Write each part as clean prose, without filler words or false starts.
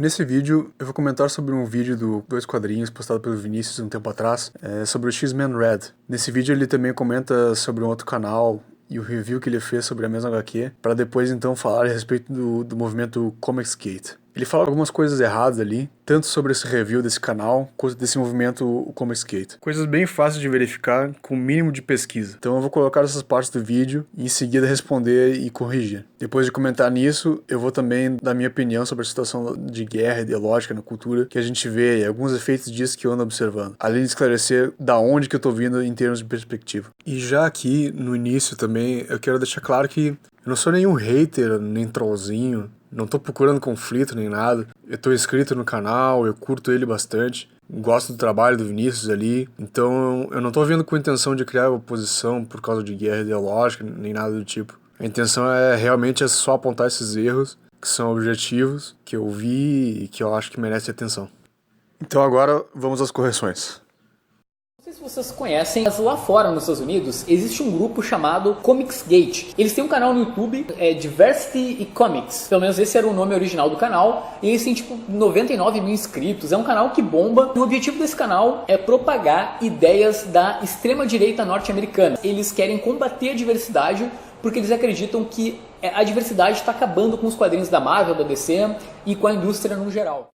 Nesse vídeo, eu vou comentar sobre um vídeo do Dois Quadrinhos postado pelo Vinícius um tempo atrás, sobre o X-Men Red. Nesse vídeo ele também comenta sobre um outro canal e o review que ele fez sobre a mesma HQ, para depois então falar a respeito do movimento Comicsgate. Ele fala algumas coisas erradas ali, tanto sobre esse review desse canal, quanto desse movimento, o Comicsgate. Coisas bem fáceis de verificar, com o mínimo de pesquisa. Então eu vou colocar essas partes do vídeo e em seguida responder e corrigir. Depois de comentar nisso, eu vou também dar minha opinião sobre a situação de guerra ideológica na cultura que a gente vê e alguns efeitos disso que eu ando observando. Além de esclarecer da onde que eu tô vindo em termos de perspectiva. E já aqui, no início também, eu quero deixar claro que eu não sou nenhum hater, nem trollzinho. Não tô procurando conflito nem nada. Eu tô inscrito no canal, eu curto ele bastante. Gosto do trabalho do Vinícius ali. Então eu não tô vindo com a intenção de criar oposição por causa de guerra ideológica, nem nada do tipo. A intenção realmente só apontar esses erros, que são objetivos, que eu vi e que eu acho que merece atenção. Então agora vamos às correções. Não sei se vocês conhecem, mas lá fora nos Estados Unidos existe um grupo chamado Comicsgate. Eles têm um canal no YouTube, Diversity e Comics. Pelo menos esse era o nome original do canal. E eles têm tipo 99 mil inscritos. É um canal que bomba. E o objetivo desse canal é propagar ideias da extrema-direita norte-americana. Eles querem combater a diversidade porque eles acreditam que a diversidade está acabando com os quadrinhos da Marvel, da DC e com a indústria no geral.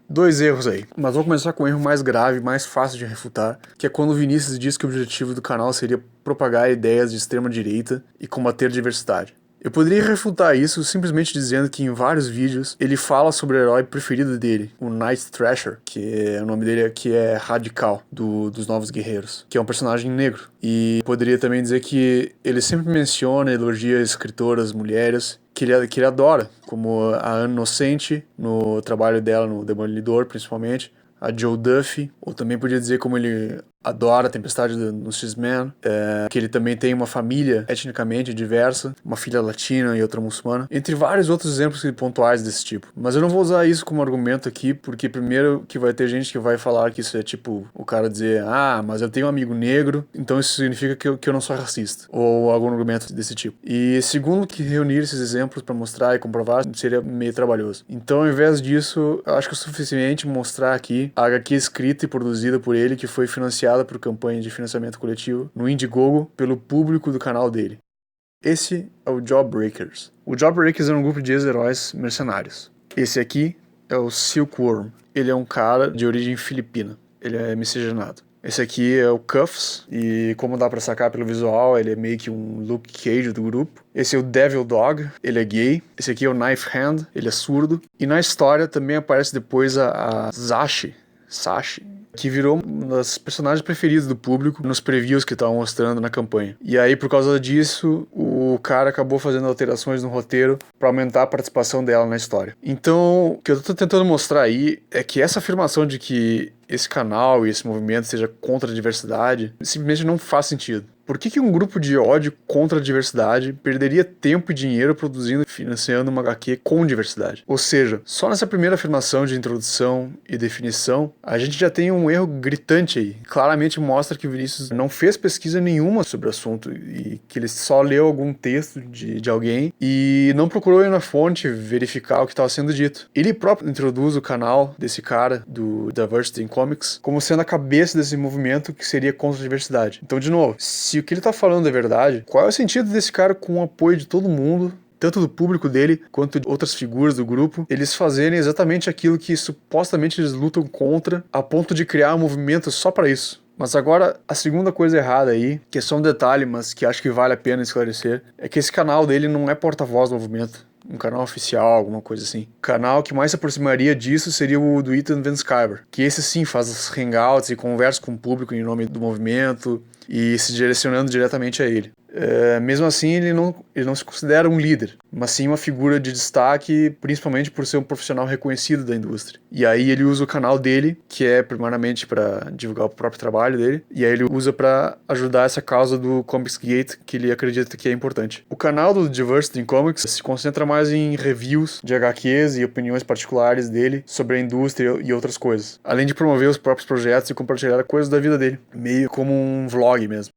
Dois erros aí, mas vou começar com um erro mais grave, mais fácil de refutar, que é quando o Vinícius diz que o objetivo do canal seria propagar ideias de extrema direita e combater a diversidade. Eu poderia refutar isso simplesmente dizendo que em vários vídeos ele fala sobre o herói preferido dele, o Night Thrasher, que o nome dele aqui é Radical, dos Novos Guerreiros, que é um personagem negro. E poderia também dizer que ele sempre menciona e elogia escritoras mulheres que ele adora, como a Anne Inocente, no trabalho dela no Demolidor, principalmente, a Joe Duffy, ou também podia dizer como ele adora a Tempestade no X-Men, que ele também tem uma família etnicamente diversa, uma filha latina e outra muçulmana, entre vários outros exemplos pontuais desse tipo. Mas eu não vou usar isso como argumento aqui, porque primeiro que vai ter gente que vai falar que isso é tipo o cara dizer, mas eu tenho um amigo negro, então isso significa que eu não sou racista, ou algum argumento desse tipo. E segundo que reunir esses exemplos para mostrar e comprovar seria meio trabalhoso. Então ao invés disso, eu acho que é o suficiente mostrar aqui a HQ escrita e produzida por ele, que foi financiada por campanha de financiamento coletivo no Indiegogo pelo público do canal dele. Esse é o Jawbreakers. O Jawbreakers é um grupo de ex-heróis mercenários. Esse aqui é o Silkworm. Ele é um cara de origem filipina. Ele é miscigenado. Esse aqui é o Cuffs, e como dá pra sacar pelo visual, ele é meio que um Luke Cage do grupo. Esse é o Devil Dog, ele é gay. Esse aqui é o Knife Hand, ele é surdo. E na história também aparece depois a Sashi, que virou uma das personagens preferidas do público nos previews que estavam mostrando na campanha. E aí, por causa disso, o cara acabou fazendo alterações no roteiro para aumentar a participação dela na história. Então, o que eu tô tentando mostrar aí é que essa afirmação de que esse canal e esse movimento seja contra a diversidade simplesmente não faz sentido. Por que um grupo de ódio contra a diversidade perderia tempo e dinheiro produzindo e financiando uma HQ com diversidade? Ou seja, só nessa primeira afirmação de introdução e definição, a gente já tem um erro gritante aí. Claramente mostra que o Vinícius não fez pesquisa nenhuma sobre o assunto e que ele só leu algum texto de alguém e não procurou ir na fonte verificar o que estava sendo dito. Ele próprio introduz o canal desse cara, do Diversity in Comics, como sendo a cabeça desse movimento que seria contra a diversidade. Então, de novo, se o que ele tá falando é verdade, qual é o sentido desse cara, com o apoio de todo mundo, tanto do público dele, quanto de outras figuras do grupo, eles fazerem exatamente aquilo que supostamente eles lutam contra, a ponto de criar um movimento só para isso? Mas agora, a segunda coisa errada aí, que é só um detalhe, mas que acho que vale a pena esclarecer, é que esse canal dele não é porta-voz do movimento. Um canal oficial, alguma coisa assim. O canal que mais se aproximaria disso seria o do Ethan Van Sciver, que esse sim faz os hangouts e conversa com o público em nome do movimento e se direcionando diretamente a ele. Mesmo assim, ele não se considera um líder, mas sim uma figura de destaque, principalmente por ser um profissional reconhecido da indústria. E aí ele usa o canal dele, que é primeiramente para divulgar o próprio trabalho dele, e aí ele usa para ajudar essa causa do Comicsgate, que ele acredita que é importante. O canal do Diversity in Comics se concentra mais em reviews de HQs e opiniões particulares dele sobre a indústria e outras coisas, além de promover os próprios projetos e compartilhar coisas da vida dele, meio como um vlog mesmo.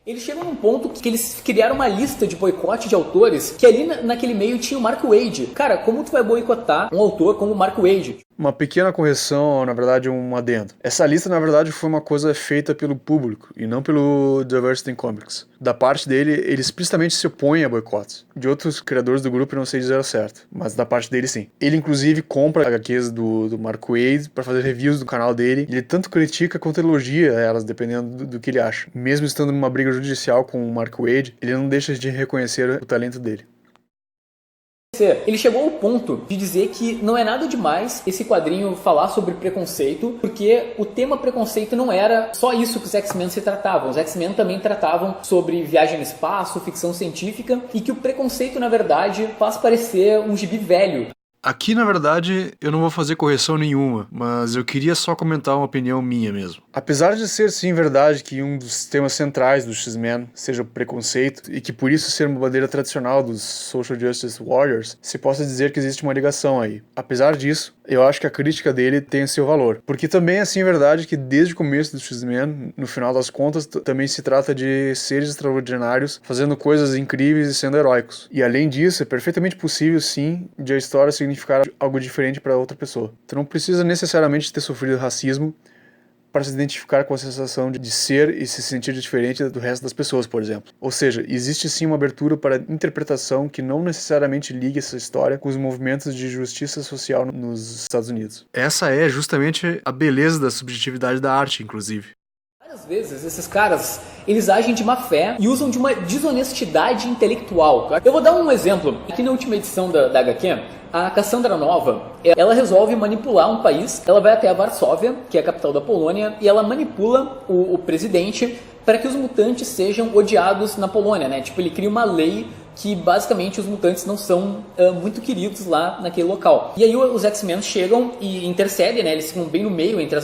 Eles chegam num ponto que eles criaram uma lista de boicote de autores, que ali naquele meio tinha o Mark Waid. Cara, como tu vai boicotar um autor como o Mark Waid? Uma pequena correção, na verdade, um adendo. Essa lista, na verdade, foi uma coisa feita pelo público e não pelo Diversity in Comics. Da parte dele, ele explicitamente se opõe a boicotes. De outros criadores do grupo, eu não sei dizer ao certo, mas da parte dele, sim. Ele, inclusive, compra HQs do Mark Waid para fazer reviews do canal dele. Ele tanto critica quanto elogia elas, dependendo do que ele acha. Mesmo estando numa briga judicial com o Mark Waid, ele não deixa de reconhecer o talento dele. Ele chegou ao ponto de dizer que não é nada demais esse quadrinho falar sobre preconceito, porque o tema preconceito não era só isso que os X-Men se tratavam. Os X-Men também tratavam sobre viagem no espaço, ficção científica, e que o preconceito, na verdade, faz parecer um gibi velho. Aqui, na verdade, eu não vou fazer correção nenhuma, mas eu queria só comentar uma opinião minha mesmo. Apesar de ser sim verdade que um dos temas centrais do X-Men seja o preconceito, e que por isso ser uma bandeira tradicional dos Social Justice Warriors, se possa dizer que existe uma ligação aí. Apesar disso, eu acho que a crítica dele tem seu valor. Porque também é sim verdade que desde o começo do X-Men, no final das contas, também se trata de seres extraordinários fazendo coisas incríveis e sendo heróicos. E além disso, é perfeitamente possível sim de a história significar algo diferente para outra pessoa. Tu não precisa necessariamente ter sofrido racismo para se identificar com a sensação de ser e se sentir diferente do resto das pessoas, por exemplo. Ou seja, existe sim uma abertura para interpretação que não necessariamente liga essa história com os movimentos de justiça social nos Estados Unidos. Essa é justamente a beleza da subjetividade da arte, inclusive. Várias vezes esses caras, eles agem de má fé e usam de uma desonestidade intelectual. Eu vou dar um exemplo. Aqui na última edição da HQ, a Cassandra Nova, ela resolve manipular um país. Ela vai até a Varsóvia, que é a capital da Polônia, e ela manipula o presidente para que os mutantes sejam odiados na Polônia, né? Tipo, ele cria uma lei que basicamente os mutantes não são muito queridos lá naquele local. E aí os X-Men chegam e intercedem, né? Eles ficam bem no meio entre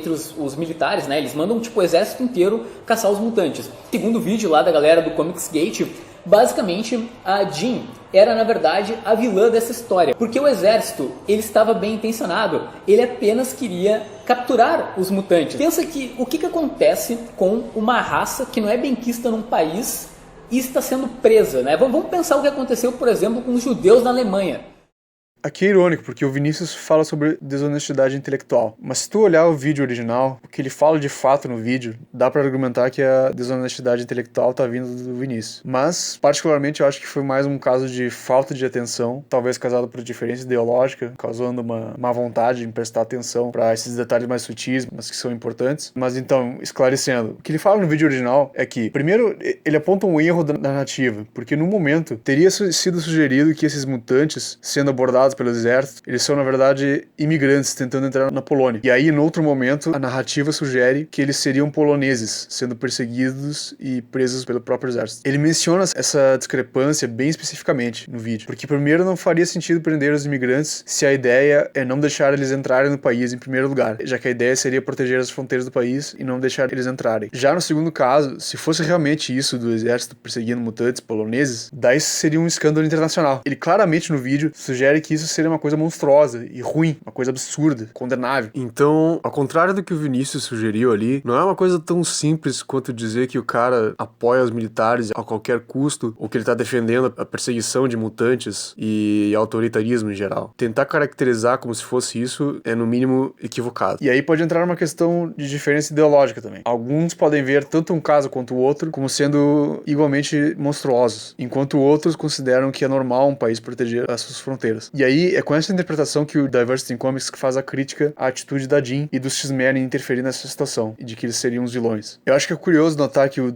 os militares, né? Eles mandam tipo o exército inteiro caçar os mutantes. Segundo o vídeo lá da galera do Comics Gate, basicamente a Jean era na verdade a vilã dessa história, porque o exército ele estava bem intencionado, ele apenas queria capturar os mutantes. Pensa que o que acontece com uma raça que não é benquista num país e está sendo presa, né? Vamos pensar o que aconteceu, por exemplo, com os judeus na Alemanha. Aqui é irônico, porque o Vinícius fala sobre desonestidade intelectual. Mas se tu olhar o vídeo original, o que ele fala de fato no vídeo, dá pra argumentar que a desonestidade intelectual tá vindo do Vinícius. Mas, particularmente, eu acho que foi mais um caso de falta de atenção, talvez causado por diferença ideológica, causando uma má vontade em prestar atenção pra esses detalhes mais sutis, mas que são importantes. Mas então, esclarecendo, o que ele fala no vídeo original é que, primeiro, ele aponta um erro da narrativa, porque no momento teria sido sugerido que esses mutantes, sendo abordados pelo exército, eles são na verdade imigrantes tentando entrar na Polônia. E aí, em outro momento, a narrativa sugere que eles seriam poloneses, sendo perseguidos e presos pelo próprio exército. Ele menciona essa discrepância bem especificamente no vídeo, porque primeiro não faria sentido prender os imigrantes se a ideia é não deixar eles entrarem no país em primeiro lugar, já que a ideia seria proteger as fronteiras do país e não deixar eles entrarem. Já no segundo caso, se fosse realmente isso do exército perseguindo mutantes poloneses, daí seria um escândalo internacional. Ele claramente no vídeo sugere que isso seria uma coisa monstruosa e ruim, uma coisa absurda, condenável. Então, ao contrário do que o Vinícius sugeriu ali, não é uma coisa tão simples quanto dizer que o cara apoia os militares a qualquer custo, ou que ele tá defendendo a perseguição de mutantes e autoritarismo em geral. Tentar caracterizar como se fosse isso é, no mínimo, equivocado. E aí pode entrar uma questão de diferença ideológica também. Alguns podem ver tanto um caso quanto o outro como sendo igualmente monstruosos, enquanto outros consideram que é normal um país proteger as suas fronteiras. E aí é com essa interpretação que o Diversity in Comics faz a crítica à atitude da Jean e dos X-Men em interferir nessa situação, e de que eles seriam os vilões. Eu acho que é curioso notar que o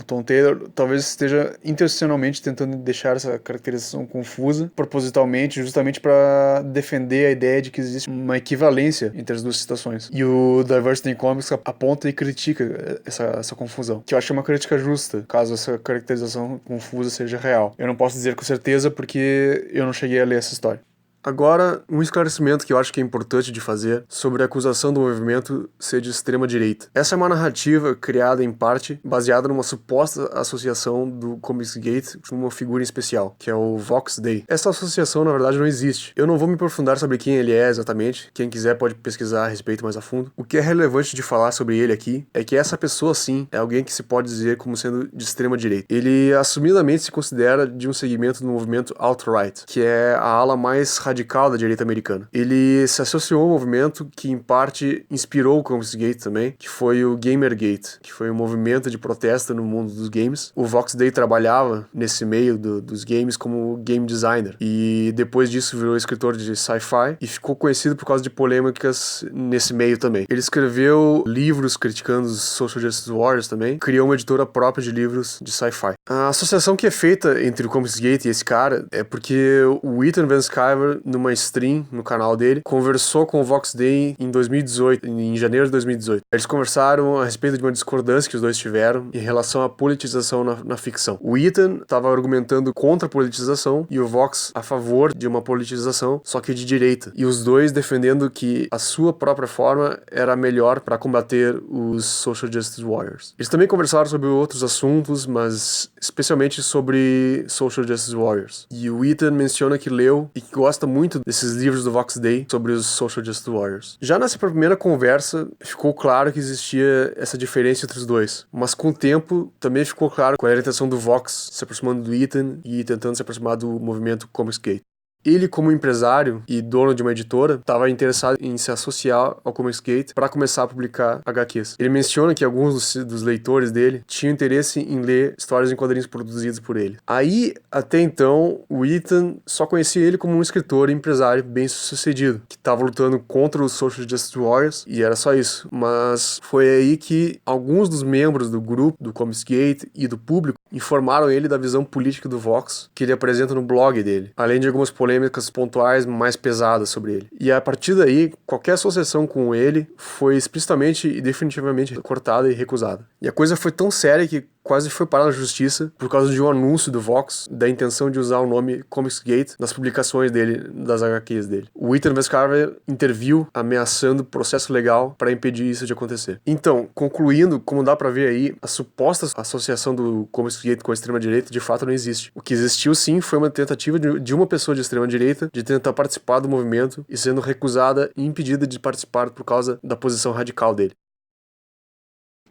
Tom Taylor, talvez esteja intencionalmente tentando deixar essa caracterização confusa, propositalmente, justamente para defender a ideia de que existe uma equivalência entre as duas situações. E o Diversity in Comics aponta e critica essa confusão, que eu acho uma crítica justa, caso essa caracterização confusa seja real. Eu não posso dizer com certeza porque eu não cheguei a ler essa história. Agora, um esclarecimento que eu acho que é importante de fazer sobre a acusação do movimento ser de extrema-direita. Essa é uma narrativa criada, em parte, baseada numa suposta associação do Comicsgate com uma figura em especial, que é o Vox Day. Essa associação, na verdade, não existe. Eu não vou me aprofundar sobre quem ele é exatamente, quem quiser pode pesquisar a respeito mais a fundo. O que é relevante de falar sobre ele aqui é que essa pessoa, sim, é alguém que se pode dizer como sendo de extrema-direita. Ele assumidamente se considera de um segmento do movimento alt-right, que é a ala mais radical radical da direita americana. Ele se associou ao movimento que, em parte, inspirou o Comicsgate também, que foi o Gamergate, que foi um movimento de protesto no mundo dos games. O Vox Day trabalhava nesse meio dos games como game designer, e depois disso virou escritor de sci-fi e ficou conhecido por causa de polêmicas nesse meio também. Ele escreveu livros criticando os Social Justice Warriors também, criou uma editora própria de livros de sci-fi. A associação que é feita entre o Comicsgate e esse cara é porque o Ethan Van Sciver, numa stream no canal dele, conversou com o Vox Day em 2018, em janeiro de 2018. Eles conversaram a respeito de uma discordância que os dois tiveram em relação à politização na ficção. O Ethan estava argumentando contra a politização e o Vox a favor de uma politização, só que de direita. E os dois defendendo que a sua própria forma era a melhor para combater os Social Justice Warriors. Eles também conversaram sobre outros assuntos, mas especialmente sobre Social Justice Warriors. E o Ethan menciona que leu e que gosta muito desses livros do Vox Day sobre os Social Justice Warriors. Já nessa primeira conversa, ficou claro que existia essa diferença entre os dois. Mas com o tempo, também ficou claro qual era a intenção do Vox se aproximando do Ethan e tentando se aproximar do movimento Comicsgate. Ele, como empresário e dono de uma editora, estava interessado em se associar ao Comicsgate para começar a publicar HQs. Ele menciona que alguns dos leitores dele tinham interesse em ler histórias em quadrinhos produzidas por ele. Aí, até então, o Ethan só conhecia ele como um escritor e empresário bem-sucedido, que estava lutando contra os Social Justice Warriors, e era só isso. Mas foi aí que alguns dos membros do grupo, do Comicsgate e do público, informaram ele da visão política do Vox, que ele apresenta no blog dele, além de algumas polêmicas pontuais mais pesadas sobre ele. E a partir daí, qualquer associação com ele foi explicitamente e definitivamente cortada e recusada. E a coisa foi tão séria que quase foi parar na justiça por causa de um anúncio do Vox da intenção de usar o nome Comicsgate nas publicações dele, das HQs dele. O Ethan Van Sciver interviu ameaçando processo legal para impedir isso de acontecer. Então, concluindo, como dá pra ver aí, a suposta associação do Comicsgate com a extrema-direita de fato não existe. O que existiu sim foi uma tentativa de uma pessoa de extrema-direita de tentar participar do movimento e sendo recusada e impedida de participar por causa da posição radical dele.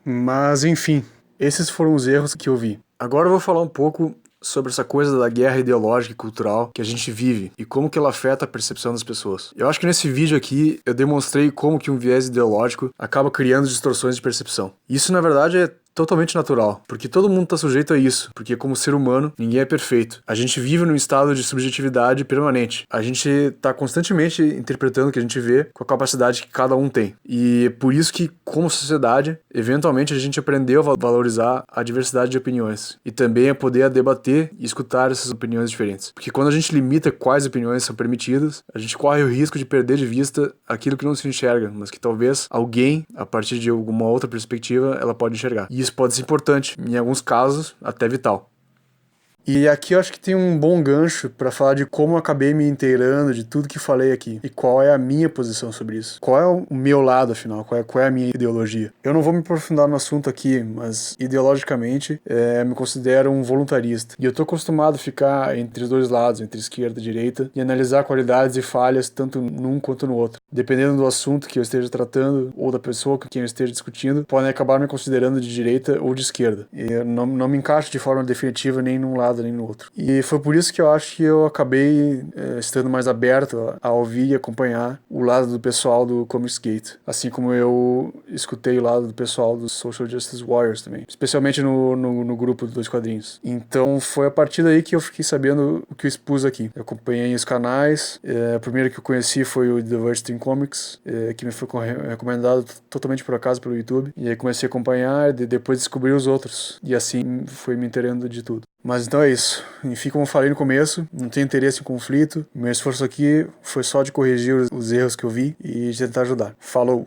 Mas enfim, esses foram os erros que eu vi. Agora eu vou falar um pouco sobre essa coisa da guerra ideológica e cultural que a gente vive e como que ela afeta a percepção das pessoas. Eu acho que nesse vídeo aqui eu demonstrei como que um viés ideológico acaba criando distorções de percepção. Isso na verdade é totalmente natural, porque todo mundo está sujeito a isso, porque como ser humano, ninguém é perfeito. A gente vive num estado de subjetividade permanente. A gente está constantemente interpretando o que a gente vê com a capacidade que cada um tem. E é por isso que, como sociedade, eventualmente a gente aprendeu a valorizar a diversidade de opiniões e também a poder debater e escutar essas opiniões diferentes. Porque quando a gente limita quais opiniões são permitidas, a gente corre o risco de perder de vista aquilo que não se enxerga, mas que talvez alguém, a partir de alguma outra perspectiva, ela pode enxergar. E isso pode ser importante, em alguns casos, até vital. E aqui eu acho que tem um bom gancho para falar de como eu acabei me inteirando de tudo que falei aqui e qual é a minha posição sobre isso. Qual é o meu lado, afinal? Qual é a minha ideologia? Eu não vou me aprofundar no assunto aqui, mas ideologicamente me considero um voluntarista. E eu tô acostumado a ficar entre os dois lados, entre esquerda e direita, e analisar qualidades e falhas tanto num quanto no outro. Dependendo do assunto que eu esteja tratando ou da pessoa com quem eu esteja discutindo, podem acabar me considerando de direita ou de esquerda. E eu não me encaixo de forma definitiva nem num lado nem no outro. E foi por isso que eu acho que eu acabei estando mais aberto a ouvir e acompanhar o lado do pessoal do Comicsgate, assim como eu escutei o lado do pessoal dos Social Justice Warriors também, especialmente no grupo dos quadrinhos. Então foi a partir daí que eu fiquei sabendo o que eu expus aqui. Eu acompanhei os canais, o primeiro que eu conheci foi o Diversity in Comics, que me foi recomendado totalmente por acaso pelo YouTube, e aí comecei a acompanhar e depois descobri os outros, e assim fui me inteirando de tudo. Mas então é isso. Enfim, como eu falei no começo, não tenho interesse em conflito. Meu esforço aqui foi só de corrigir os erros que eu vi e de tentar ajudar. Falou!